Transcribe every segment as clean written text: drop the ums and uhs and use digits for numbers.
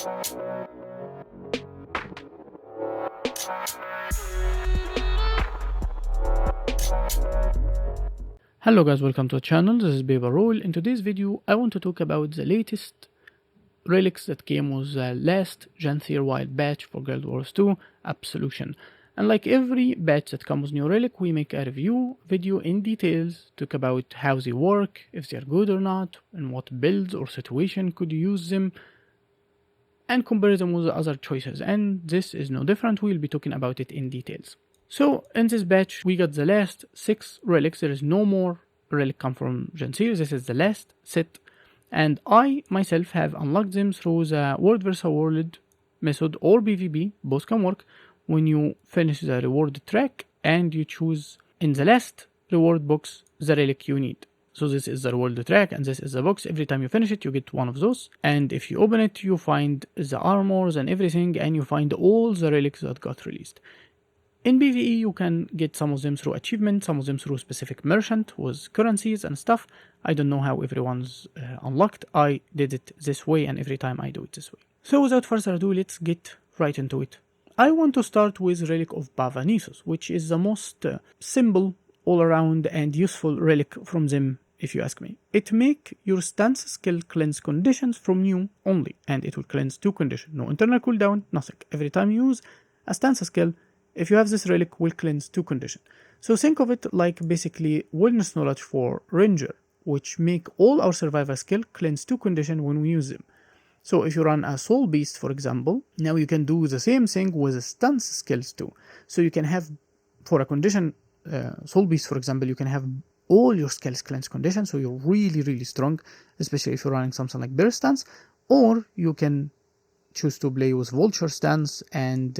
Hello guys, welcome to the channel. This is Bava. In today's video, I want to talk about the latest relics that came with the last Janthir wild batch for Guild Wars 2, Absolution. And like every batch that comes with new relic, we make a review video in details, talk about how they work, if they're good or not, and what builds or situation could you use them, and compare them with the other choices. And this is no different, we'll be talking about it in details. So in this batch, we got the last 6 relics. There is no more relic come from Janthir. This is the last set. And I myself have unlocked them through the World vs. World method or PvP. Both can work when you finish the reward track and you choose in the last reward box the relic you need. So this is the reward track and this is the box. Every time you finish it, you get one of those. And if you open it, you find the armors and everything, and you find all the relics that got released. In PvE, you can get some of them through achievement, some of them through specific merchant with currencies and stuff. I don't know how everyone's unlocked. I did it this way, and every time I do it this way. So without further ado, let's get right into it. I want to start with Relic of Bava Nisos, which is the most simple, all-around and useful relic from them, if you ask me. It make your stance skill cleanse conditions from you only, and it will cleanse 2 conditions. No internal cooldown, nothing. Every time you use a stance skill, if you have this relic, will cleanse 2 conditions. So think of it like basically wellness knowledge for ranger, which make all our survivor skill cleanse 2 conditions when we use them. So if you run a Soulbeast, for example, now you can do the same thing with the stance skills too. So you can have, for a condition, Soulbeast, for example, you can have all your skills cleanse conditions, so you're really, really strong, especially if you're running something like Bear Stance, or you can choose to play with Vulture Stance and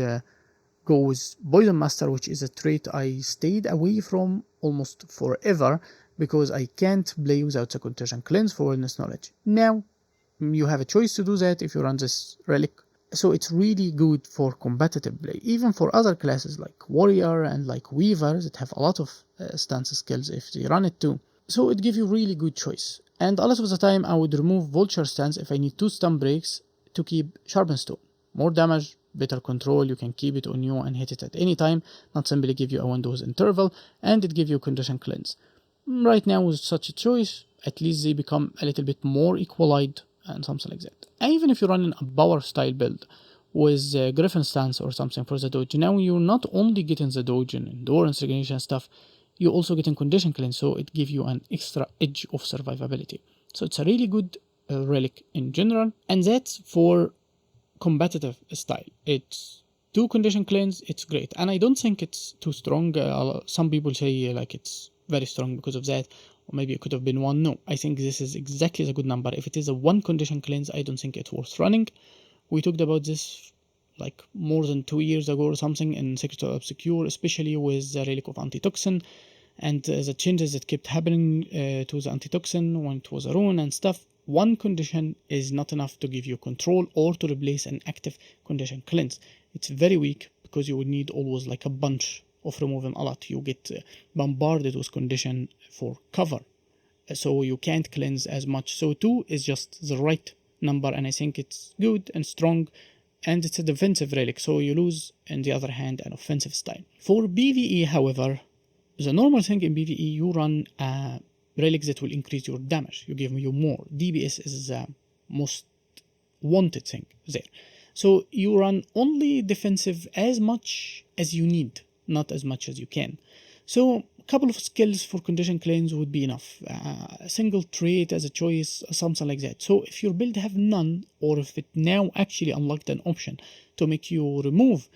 go with Poison Master, which is a trait I stayed away from almost forever because I can't play without the contagion cleanse for wellness knowledge. Now you have a choice to do that if you run this relic, so it's really good for competitive play, even for other classes like Warrior and like Weaver that have a lot of stance skills if they run it too. So it gives you really good choice. And a lot of the time I would remove Vulture Stance if I need 2 stun breaks to keep Sharpened Stone. More damage, better control, you can keep it on you and hit it at any time, not simply give you a Windows interval, and it gives you condition cleanse. Right now with such a choice, at least they become a little bit more equalized and something like that. And even if you're running a power style build with Griffin Stance or something for the dodge, now you're not only getting the dodge and endurance regeneration and stuff, you're also getting condition cleanse, so it gives you an extra edge of survivability. So it's a really good relic in general, and that's for competitive style. It's 2 condition cleanse, it's great, and I don't think it's too strong. Some people say like it's very strong because of that, or maybe it could have been 1. No, I think this is exactly the good number. If it is a 1 condition cleanse, I don't think it's worth running. We talked about this like more than 2 years ago or something in Secret of Obscure, especially with the Relic of Antitoxin and the changes that kept happening to the Antitoxin when it was a rune and stuff. 1 condition is not enough to give you control or to replace an active condition cleanse. It's very weak because you would need always like a bunch of removing a lot. You get bombarded with condition for cover, so you can't cleanse as much. So 2 is just the right number, and I think it's good and strong, and it's a defensive relic, so you lose on the other hand an offensive style. For PvE, however, the normal thing in PvE, you run a relics that will increase your damage. You give you more. DPS is the most wanted thing there. So you run only defensive as much as you need, not as much as you can. So a couple of skills for condition cleanse would be enough. A single trait as a choice, something like that. So if your build have none, or if it now actually unlocked an option to make you remove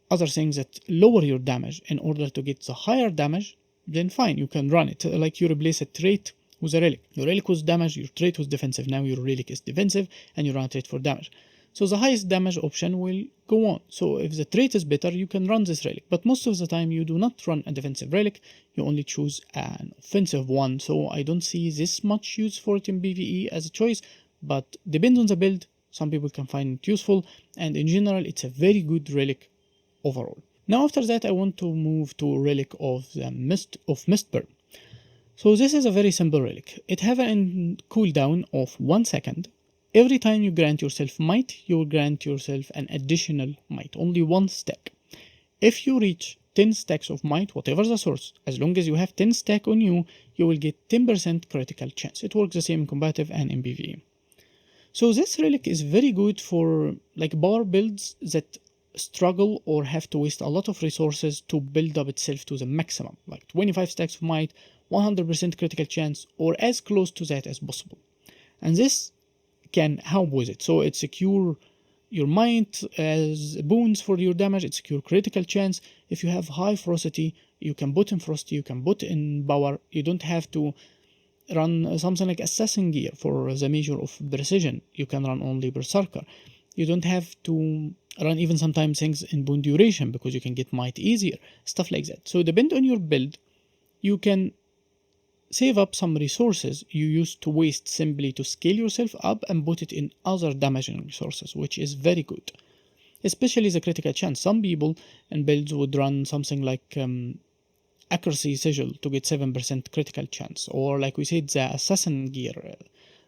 other things that lower your damage in order to get the higher damage, then fine, you can run it. Like you replace a trait with a relic. Your relic was damage, your trait was defensive. Now your relic is defensive and you run a trait for damage. So the highest damage option will go on. So if the trait is better, you can run this relic. But most of the time you do not run a defensive relic, you only choose an offensive one. So I don't see this much use for it in PvE as a choice, but depends on the build. Some people can find it useful, and in general it's a very good relic overall. Now after that I want to move to Relic of the Mistburn. So this is a very simple relic. It have a cooldown of 1 second, every time you grant yourself might, you will grant yourself an additional might, only 1 stack. If you reach 10 stacks of might, whatever the source, as long as you have 10 stack on you, you will get 10% critical chance. It works the same in combative and in PvE. So this relic is very good for like power builds that struggle or have to waste a lot of resources to build up itself to the maximum, like 25 stacks of might, 100% critical chance, or as close to that as possible. And this can help with it. So it secure your might as boons for your damage, it secure critical chance. If you have high ferocity, you can put in ferocity, you can put in power. You don't have to run something like assassin gear for the measure of precision. You can run only berserker. You don't have to run even sometimes things in boon duration because you can get might easier, stuff like that. So depend on your build, you can save up some resources you used to waste simply to scale yourself up and put it in other damaging resources, which is very good. Especially the critical chance. Some people in builds would run something like accuracy sigil to get 7% critical chance, or like we said, the assassin gear,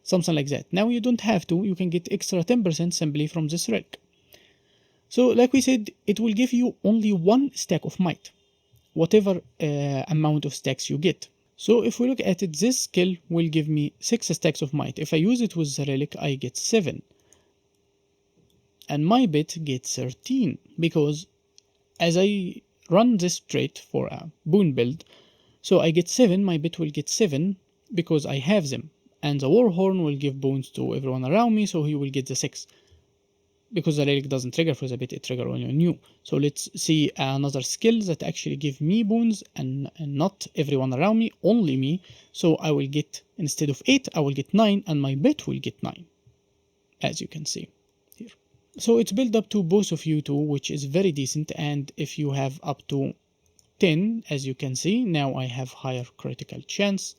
something like that. Now you don't have to, you can get extra 10% simply from this relic. So like we said, it will give you only 1 stack of might, whatever amount of stacks you get. So if we look at it, this skill will give me 6 stacks of might. If I use it with the relic, I get 7. And my bit gets 13, because as I run this trait for a boon build, so I get 7, my bit will get 7 because I have them. And the Warhorn will give boons to everyone around me, so he will get the 6. Because the relic doesn't trigger for the bit, it triggers only on you. So let's see another skill that actually give me boons and not everyone around me, only me. So I will get, instead of 8, I will get 9, and my bit will get 9, as you can see here. So it's built up to both of you two, which is very decent. And if you have up to 10, as you can see, now I have higher critical chance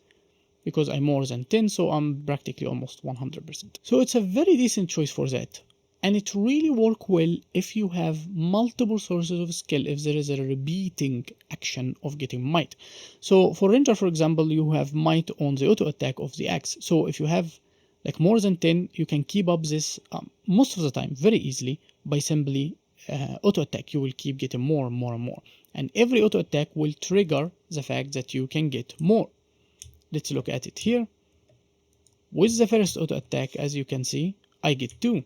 because I'm more than 10, so I'm practically almost 100%. So it's a very decent choice for that. And it really works well if you have multiple sources of skill, if there is a repeating action of getting might. So for Ranger, for example, you have might on the auto attack of the axe. So if you have like more than 10, you can keep up this most of the time very easily by simply auto attack. You will keep getting more and more and more. And every auto attack will trigger the fact that you can get more. Let's look at it here. With the first auto attack, as you can see, I get 2.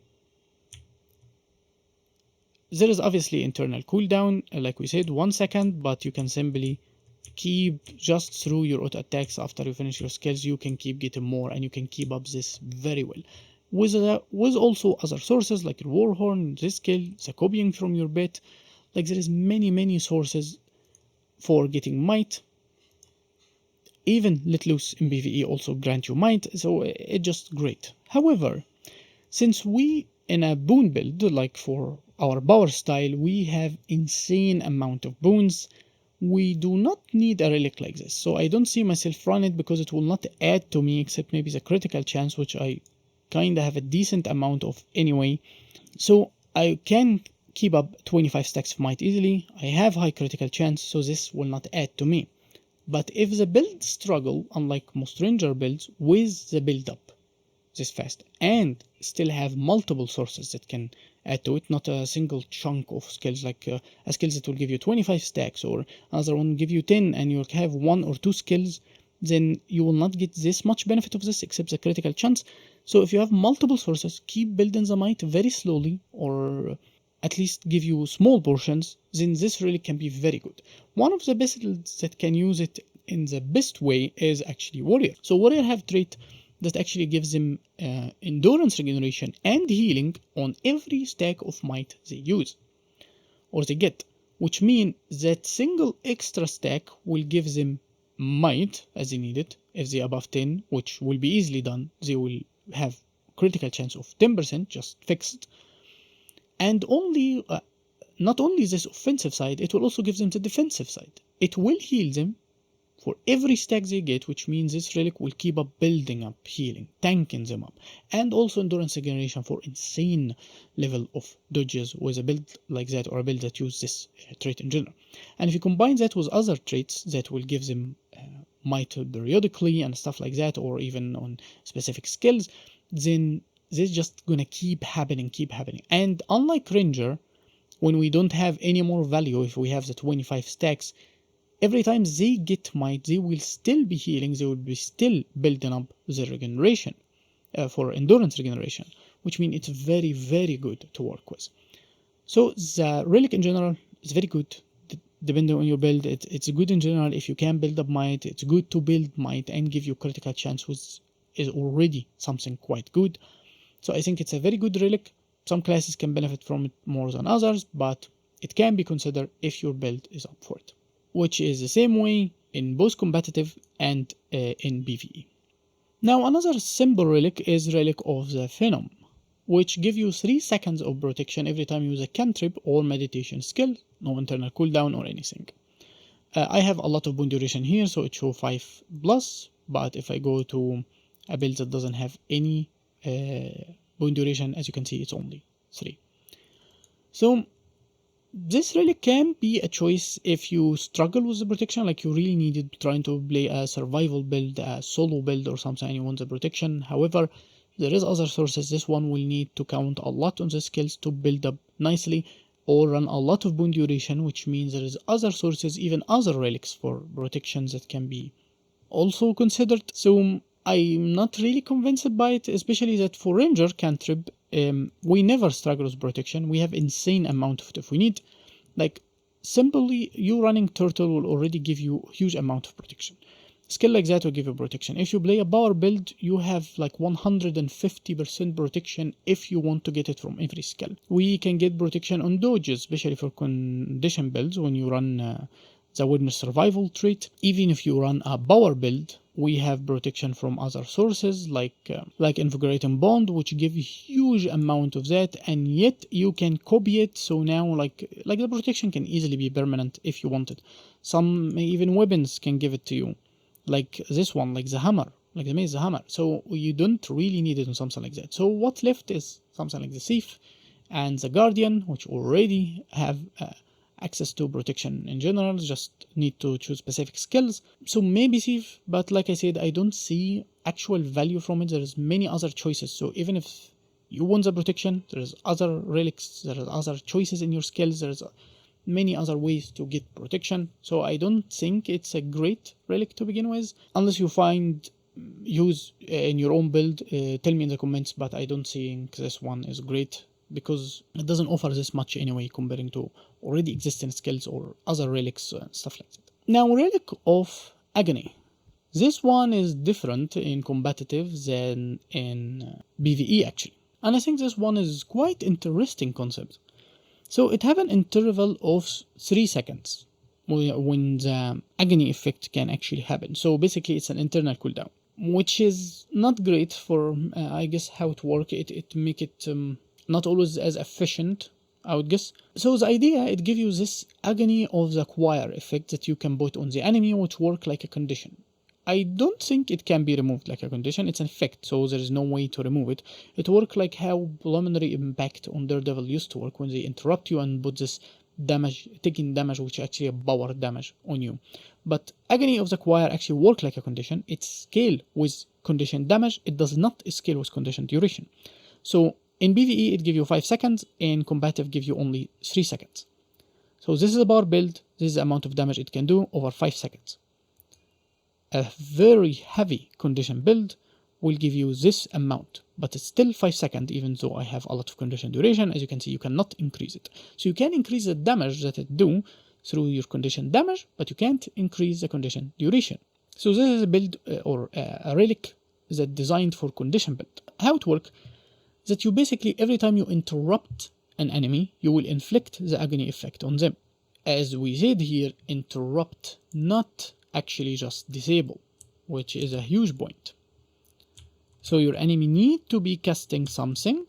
There is obviously internal cooldown, like we said, 1 second, but you can simply keep just through your auto attacks after you finish your skills. You can keep getting more and you can keep up this very well. With also other sources like your Warhorn, this skill, the copying from your bit, like there is many sources for getting might. Even Let Loose in PvE also grant you might, so it's just great. However, since we in a boon build, like for our power style, we have insane amount of boons. We do not need a relic like this, so I don't see myself run it because it will not add to me except maybe the critical chance, which I kinda have a decent amount of anyway. So I can keep up 25 stacks of might easily. I have high critical chance, so this will not add to me. But if the build struggle, unlike most ranger builds, with the build up this fast and still have multiple sources that can add to it, not a single chunk of skills, like a skills that will give you 25 stacks or another one give you 10 and you have 1 or 2 skills, then you will not get this much benefit of this except the critical chance. So if you have multiple sources, keep building the might very slowly, or at least give you small portions, then this really can be very good. One of the best that can use it in the best way is actually Warrior. So Warrior have trait that actually gives them endurance regeneration and healing on every stack of might they use or they get, which means that single extra stack will give them might as they need it. If they're above 10, which will be easily done, they will have critical chance of 10% just fixed. And only not only this offensive side, it will also give them the defensive side. It will heal them for every stack they get, which means this relic will keep up building up healing, tanking them up, and also endurance regeneration for insane level of dodges with a build like that, or a build that uses this trait in general. And if you combine that with other traits that will give them might periodically and stuff like that, or even on specific skills, then this just gonna keep happening. And unlike Ranger, when we don't have any more value, if we have the 25 stacks, every time they get might, they will still be healing, they will be still building up their regeneration for endurance regeneration, which means it's very, very good to work with. So the relic in general is very good, depending on your build. It's good in general. If you can build up might, it's good to build might and give you critical chance, which is already something quite good. So I think it's a very good relic. Some classes can benefit from it more than others, but it can be considered if your build is up for it, which is the same way in both competitive and in PvE. Now another simple relic is Relic of the Phenom, which give you 3 seconds of protection every time you use a cantrip or meditation skill, no internal cooldown or anything. I have a lot of boon duration here, so it shows 5 plus, but if I go to a build that doesn't have any boon duration, as you can see, it's only 3. So this really can be a choice if you struggle with the protection, like you really needed trying to play a survival build, a solo build or something, and you want the protection. However, there is other sources. This one will need to count a lot on the skills to build up nicely, or run a lot of boon duration, which means there is other sources, even other relics for protections that can be also considered. So I'm not really convinced by it, especially that for Ranger cantrip, we never struggle with protection. We have insane amount of it if we need. Like, simply you running turtle will already give you a huge amount of protection. Skill like that will give you protection. If you play a power build, you have like 150% protection if you want to get it from every skill. We can get protection on dodges, especially for condition builds when you run the witness survival trait. Even if you run a power build, we have protection from other sources like invigorating bond, which give a huge amount of that, and yet you can copy it. So now like the protection can easily be permanent if you want it. Some even weapons can give it to you, like this one, like the hammer, like the mace, the hammer. So you don't really need it on something like that. So what left is something like the thief and the guardian, which already have access to protection in general, just need to choose specific skills. So maybe thief, but like I said, I don't see actual value from it. There's many other choices. So even if you want the protection, there's other relics, there's other choices in your skills, there's many other ways to get protection. So I don't think it's a great relic to begin with, unless you find use in your own build. Tell me in the comments, but I don't think this one is great, because it doesn't offer this much anyway comparing to already existing skills or other relics and stuff like that. Now, Relic of Agony. This one is different in competitive than in PvE actually. And I think this one is quite interesting concept. So it have an interval of 3 seconds when the agony effect can actually happen. So basically it's an internal cooldown, which is not great for, I guess, how it works. It make it not always as efficient, I would guess. So the idea, it gives you this agony of the choir effect that you can put on the enemy, which work like a condition. I don't think it can be removed like a condition. It's an effect, so there is no way to remove it. It works like how preliminary impact on Daredevil used to work, when they interrupt you and put this damage, taking damage, which is actually a power damage on you. But Agony of the Choir actually work like a condition. It scale with condition damage. It does not scale with condition duration. So in PvE it gives you 5 seconds, in competitive gives you only 3 seconds. So this is a power build. This is the amount of damage it can do over 5 seconds. A very heavy condition build will give you this amount, but it's still 5 seconds, even though I have a lot of condition duration. As you can see, you cannot increase it. So you can increase the damage that it do through your condition damage, but you can't increase the condition duration. So this is a build or a relic that designed for condition build. How it works is that you basically, every time you interrupt an enemy, you will inflict the agony effect on them. As we said here, interrupt, not actually just disable, which is a huge point. So your enemy need to be casting something,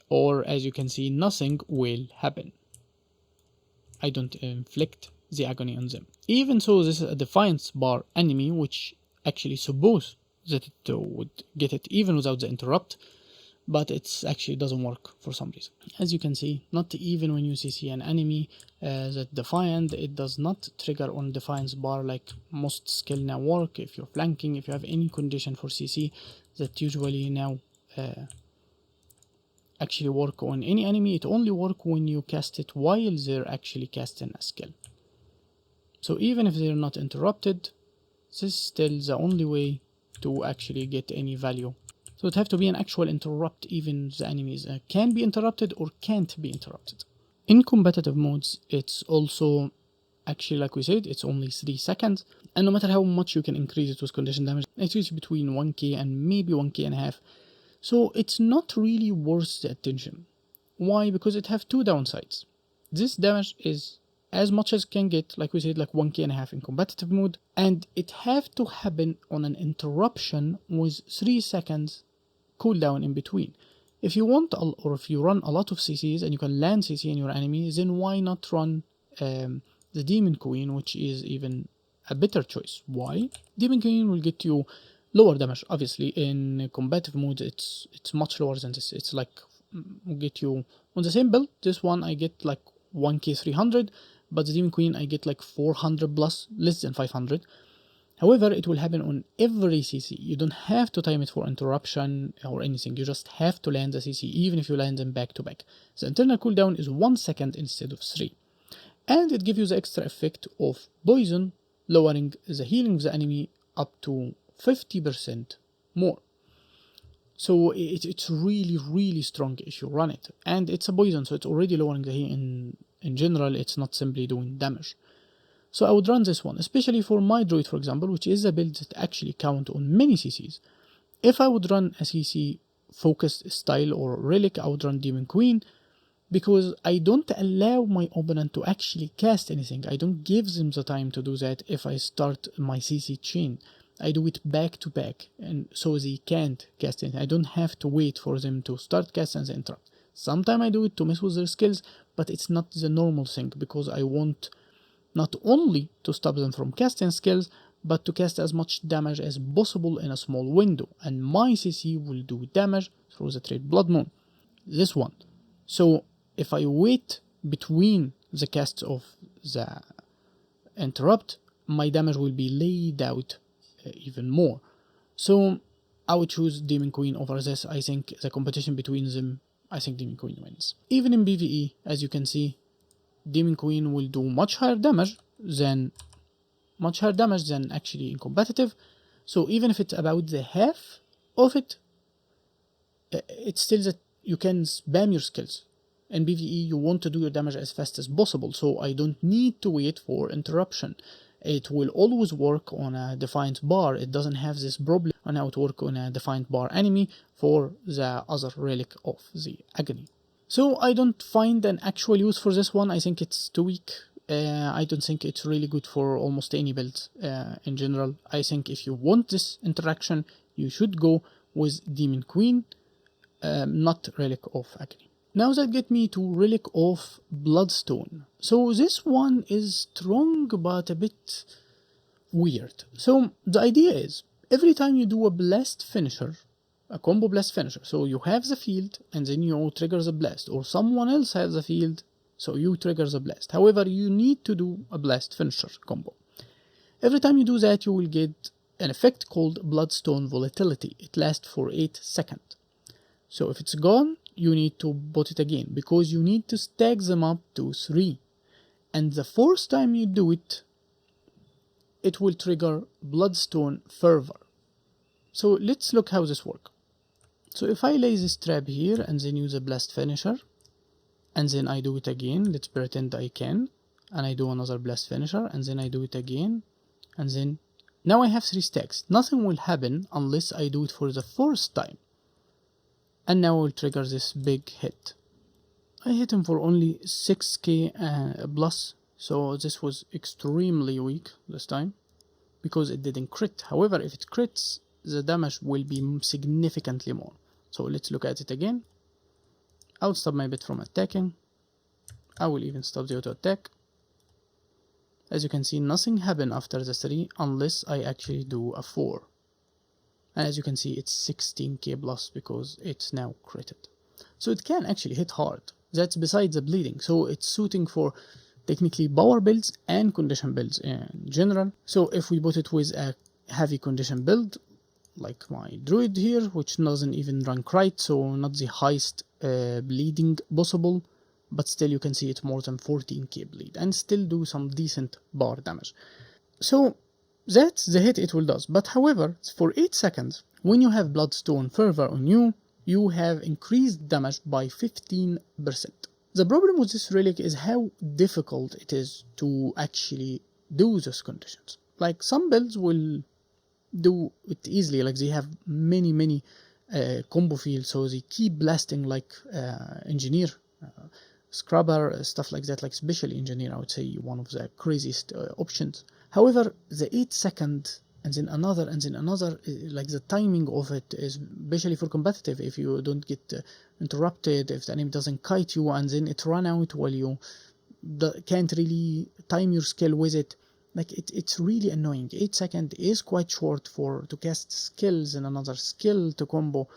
or as you can see, nothing will happen. I don't inflict the agony on them. Even so, this is a defiance bar enemy, which actually suppose that it would get it even without the interrupt, but it's actually doesn't work for some reason. As you can see, not even when you CC an enemy that Defiant, it does not trigger on Defiance bar like most skill now work. If you're flanking, if you have any condition for CC that usually now actually work on any enemy, it only work when you cast it while they're actually casting a skill. So even if they're not interrupted, this is still the only way to actually get any value. So it have to be an actual interrupt, even the enemies can be interrupted or can't be interrupted. In competitive modes, it's also actually, like we said, it's only 3 seconds, and no matter how much you can increase it with condition damage, it's usually between 1k and maybe 1k and a half. So it's not really worth the attention. Why? Because it have two downsides. This damage is as much as can get, like we said, like 1k and a half in competitive mode, and it have to happen on an interruption with 3 seconds cooldown in between. If you want, or if you run a lot of CCs and you can land CC in your enemy, then why not run the Demon Queen, which is even a better choice. Why? Demon Queen will get you lower damage. Obviously, in combative mode, it's much lower than this. It's like will get you on the same build. This one I get like 1k 300, but the Demon Queen I get like 400 plus, less than 500. However, it will happen on every CC. You don't have to time it for interruption or anything. You just have to land the CC, even if you land them back to back. The internal cooldown is 1 second instead of 3. And it gives you the extra effect of poison, lowering the healing of the enemy up to 50% more. So it's really, really strong if you run it. And it's a poison, so it's already lowering the healing. In general, it's not simply doing damage. So I would run this one, especially for my Druid, for example, which is a build that actually count on many CCs. If I would run a CC focused style or relic, I would run Demon Queen, because I don't allow my opponent to actually cast anything. I don't give them the time to do that if I start my CC chain. I do it back to back, and so they can't cast anything. I don't have to wait for them to start casting and interrupt. Sometimes I do it to mess with their skills, but it's not the normal thing, because I want not only to stop them from casting skills, but to cast as much damage as possible in a small window, and my CC will do damage through the trait Blood Moon. This one. So if I wait between the casts of the interrupt, my damage will be laid out even more. So I would choose Demon Queen over this. I think the competition between them, I think Demon Queen wins. Even in PvE, as you can see, Demon Queen will do much higher damage than actually in competitive. So even if it's about the half of it, it's still that you can spam your skills. In PvE, you want to do your damage as fast as possible, so I don't need to wait for interruption. It will always work on a defined bar. It doesn't have this problem on how to work on a defined bar enemy for the other Relic of the Agony. So I don't find an actual use for this one. I think it's too weak. I don't think it's really good for almost any build in general. I think if you want this interaction, you should go with Demon Queen, not Relic of Agony. Now that gets me to Relic of Bloodstone. So this one is strong but a bit weird. So the idea is, every time you do a blast finisher, a combo blast finisher, so you have the field and then you trigger the blast, or someone else has the field, so you trigger the blast. However, you need to do a blast finisher combo. Every time you do that, you will get an effect called Bloodstone Volatility. It lasts for 8 seconds. So if it's gone, you need to put it again, because you need to stack them up to 3. And the 4th time you do it, it will trigger Bloodstone Fervor. So let's look how this works. So if I lay this trap here and then use a blast finisher, and then I do it again, let's pretend I can, and I do another blast finisher, and then I do it again, and then now I have 3 stacks. Nothing will happen unless I do it for the 4th time. And now I will trigger this big hit. I hit him for only 6k plus, so this was extremely weak this time, because it didn't crit. However, if it crits, the damage will be significantly more. So let's look at it again. I will stop my bit from attacking. I will even stop the auto attack. As you can see, nothing happened after the 3 unless I actually do a 4. And as you can see, it's 16k plus because it's now critted. So it can actually hit hard. That's besides the bleeding. So it's suiting for technically power builds and condition builds in general. So if we put it with a heavy condition build, like my Druid here, which doesn't even run crit, so not the highest bleeding possible, but still you can see it more than 14k bleed and still do some decent bar damage. So that's the hit it will does. But however, for 8 seconds, when you have Bloodstone Fervor on you, you have increased damage by 15%. The problem with this relic is how difficult it is to actually do those conditions. Like some builds will do it easily, like they have many combo fields, so they keep blasting like Engineer, Scrubber, stuff like that, like especially Engineer, I would say one of the craziest options. However, the 8 second and then another and then another, like the timing of it is especially for competitive, if you don't get interrupted, if the enemy doesn't kite you and then it run out while you can't really time your skill with it, like it's really annoying. 8 seconds is quite short to cast skills and another skill to combo,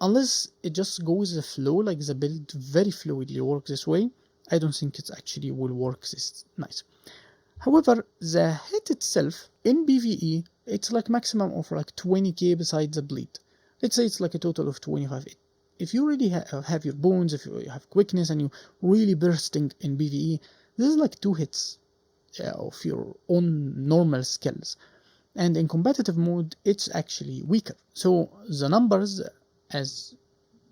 unless it just goes the flow, like the build very fluidly works this way. I don't think it actually will work this nice. However, the hit itself in PvE, it's like maximum of like 20k besides the bleed. Let's say it's like a total of 25. If you really have your bones, if you have quickness and you really bursting in PvE, this is like 2 hits of your own normal skills. And in competitive mode, it's actually weaker. So the numbers, as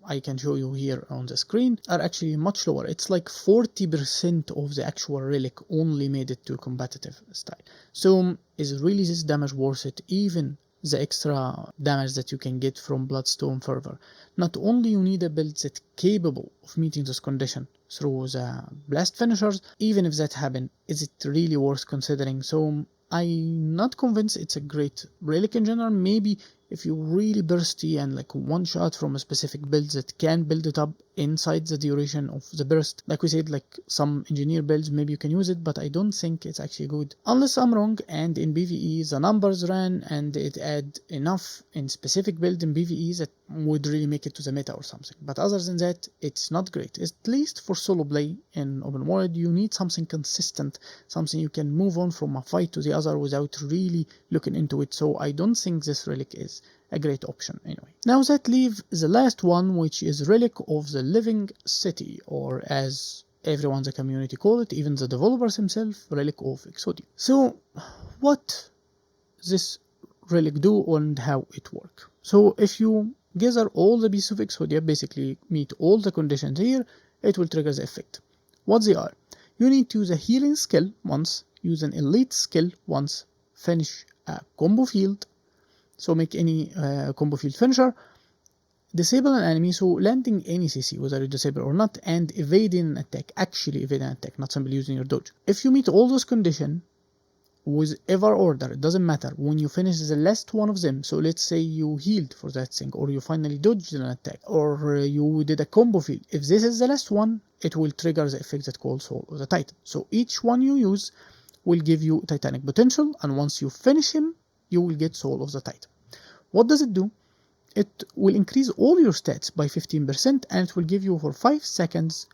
I can show you here on the screen, are actually much lower. It's like 40% of the actual relic only made it to competitive style. So is really this damage worth it? Even the extra damage that you can get from Bloodstone Fervor. Not only you need a build that's capable of meeting this condition through the blast finishers, even if that happen, is it really worth considering? So I'm not convinced it's a great relic in general. Maybe if you're really bursty and like one shot from a specific build that can build it up inside the duration of the burst, like we said, like some engineer builds, maybe you can use it, but I don't think it's actually good, unless I'm wrong and in PvE the numbers ran and it add enough in specific build in PvE that would really make it to the meta or something. But other than that, it's not great. At least for solo play in open world, you need something consistent, something you can move on from a fight to the other without really looking into it. So I don't think this relic is a great option anyway. Now that leaves the last one, which is Relic of the Living City, or as everyone in the community call it, even the developers themselves, Relic of Agony. So what this relic do and how it work? So if you gather all the pieces of Exodia, basically meet all the conditions here, it will trigger the effect. What they are: you need to use a healing skill once, use an elite skill once, finish a combo field, so make any combo field finisher, disable an enemy, so landing any CC whether you disable or not, and evading an attack, actually evading an attack, not simply using your dodge. If you meet all those conditions, whichever order, it doesn't matter, when you finish the last one of them, so let's say you healed for that thing, or you finally dodged an attack, or you did a combo field, if this is the last one, it will trigger the effect that calls Soul of the Titan. So each one you use will give you Titanic potential, and once you finish him, you will get Soul of the Titan. What does it do? It will increase all your stats by 15%, and it will give you for 5 seconds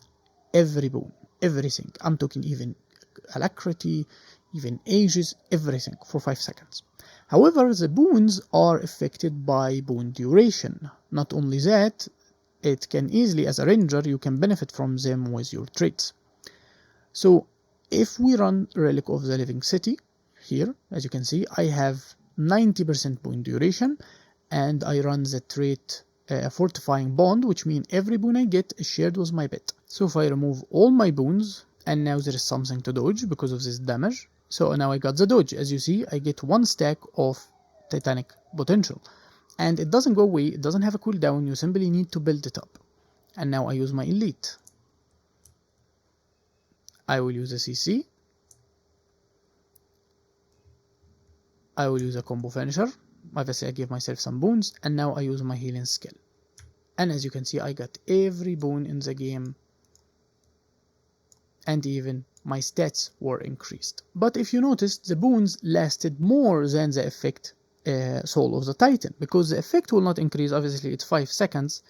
every boon, everything. I'm talking even alacrity, even ages, everything for 5 seconds. However, the boons are affected by boon duration. Not only that, it can easily, as a ranger, you can benefit from them with your traits. So if we run Relic of the Living City, here, as you can see, I have 90% boon duration, and I run the trait Fortifying Bond, which means every boon I get is shared with my pet. So if I remove all my boons, and now there is something to dodge because of this damage, so now I got the dodge. As you see, I get 1 stack of Titanic potential, and it doesn't go away, it doesn't have a cooldown, you simply need to build it up. And now I use my elite. I will use a CC, I will use a combo finisher, obviously I give myself some boons, and now I use my healing skill. And as you can see, I got every boon in the game, and even my stats were increased. But if you noticed, the boons lasted more than the effect Soul of the Titan, because the effect will not increase. Obviously it's 5 seconds.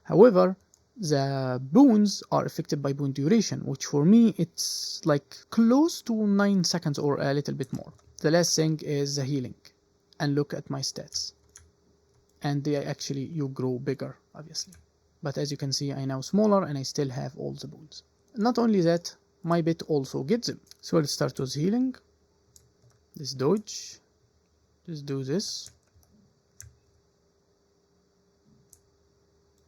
However, the boons are affected by boon duration, which for me it's like close to 9 seconds or a little bit more. The last thing is the healing, and look at my stats, and they actually, you grow bigger obviously, but as you can see I now smaller and I still have all the boons. Not only that, my bit also gets them. So let's start with healing. This dodge, just do this,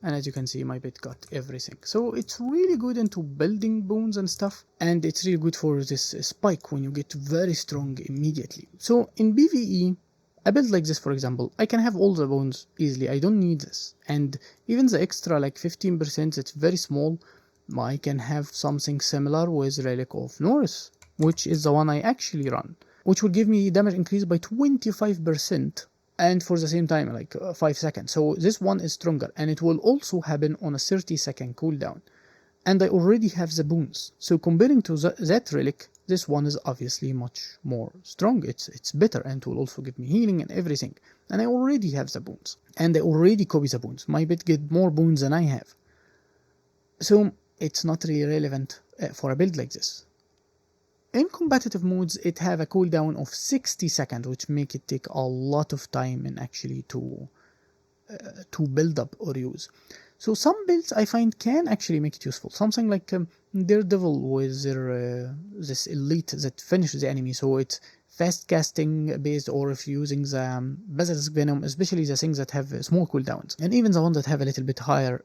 and as you can see my bit got everything. So it's really good into building boons and stuff, and it's really good for this spike when you get very strong immediately. So in PvE, a build like this, for example, I can have all the boons easily, I don't need this, and even the extra like 15%, it's very small. I can have something similar with Relic of North, which is the one I actually run, which will give me damage increase by 25%, and for the same time like 5 seconds. So this one is stronger, and it will also happen on a 30-second cooldown, and I already have the boons. So comparing to that relic, this one is obviously much more strong. It's better, and it will also give me healing and everything, and I already have the boons, and I already copy the boons. My bit get more boons than I have, so it's not really relevant for a build like this. In competitive modes, it have a cooldown of 60 seconds, which make it take a lot of time and actually to build up or use. So some builds I find can actually make it useful. Something like Daredevil with their this elite that finishes the enemy, so it's fast casting based, or if you're using the Basilisk Phenom, especially the things that have small cooldowns, and even the ones that have a little bit higher,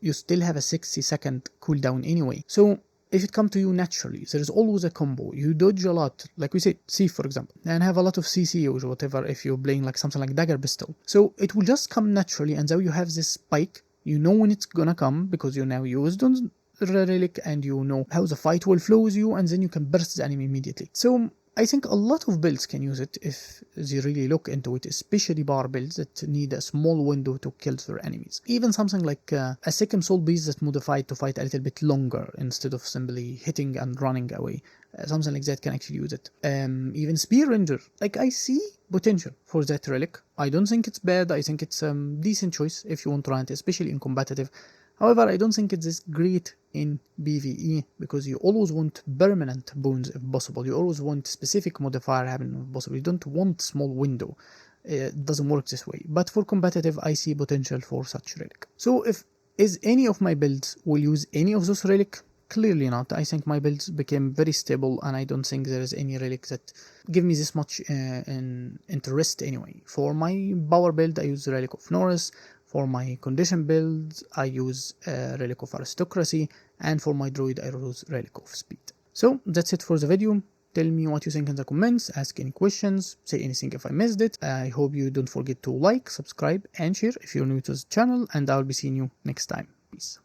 you still have a 60-second cooldown anyway. So if it comes to you naturally, there is always a combo. You dodge a lot, like we said, Thief for example, and have a lot of CC or whatever if you're playing like something like Dagger Pistol. So it will just come naturally, and now you have this spike. You know when it's gonna come because you now used on the relic, and you know how the fight will flow with you, and then you can burst the enemy immediately. So I think a lot of builds can use it if they really look into it, especially bar builds that need a small window to kill their enemies. Even something like a second Soulbeast that's modified to fight a little bit longer instead of simply hitting and running away. Something like that can actually use it. Even Spear Ranger, like I see potential for that relic. I don't think it's bad. I think it's a decent choice if you want to run it, especially in competitive. However, I don't think it's this great in PvE, because you always want permanent boons if possible. You always want specific modifier happening if possible. You don't want small window. It doesn't work this way. But for competitive, I see potential for such relic. So if any of my builds will use any of those relic? Clearly not. I think my builds became very stable, and I don't think there is any relic that give me this much interest anyway. For my power build, I use Relic of North. For my condition builds, I use Relic of Aristocracy, and for my Druid, I use Relic of Speed. So that's it for the video. Tell me what you think in the comments, ask any questions, say anything if I missed it. I hope you don't forget to like, subscribe, and share if you're new to the channel, and I'll be seeing you next time. Peace.